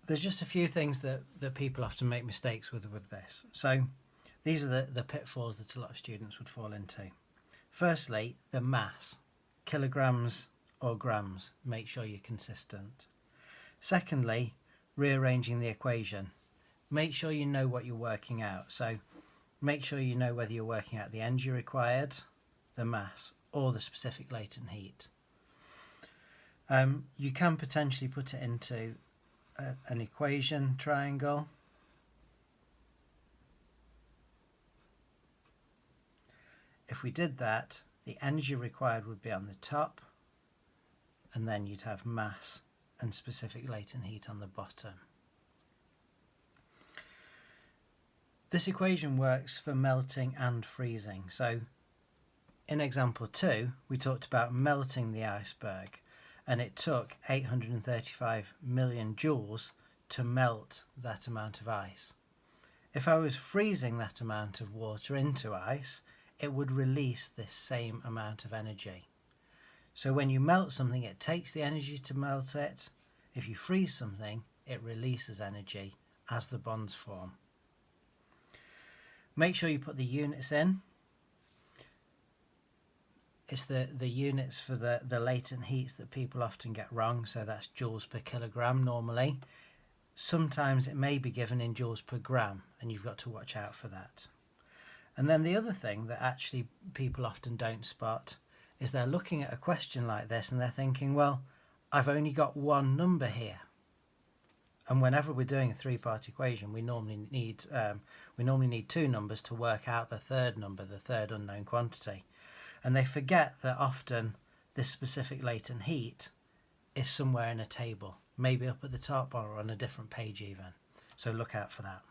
there's just a few things that people often make mistakes with this. So these are the pitfalls that a lot of students would fall into. Firstly, the mass, kilograms or grams. Make sure you're consistent. Secondly, rearranging the equation. Make sure you know what you're working out. So make sure you know whether you're working out the energy required, the mass, or the specific latent heat. You can potentially put it into an equation triangle. If we did that, the energy required would be on the top, and then you'd have mass and specific latent heat on the bottom. This equation works for melting and freezing. So in example 2, we talked about melting the iceberg, and it took 835 million joules to melt that amount of ice. If I was freezing that amount of water into ice, it would release this same amount of energy. So when you melt something, it takes the energy to melt it. If you freeze something, it releases energy as the bonds form. Make sure you put the units in. It's the units for the latent heats that people often get wrong, so that's joules per kilogram normally. Sometimes it may be given in joules per gram, and you've got to watch out for that. And then the other thing that actually people often don't spot is they're looking at a question like this and they're thinking, well, I've only got one number here. And whenever we're doing a three-part equation, we normally need 2 numbers to work out the third number, the third unknown quantity. And they forget that often this specific latent heat is somewhere in a table, maybe up at the top or on a different page even. So look out for that.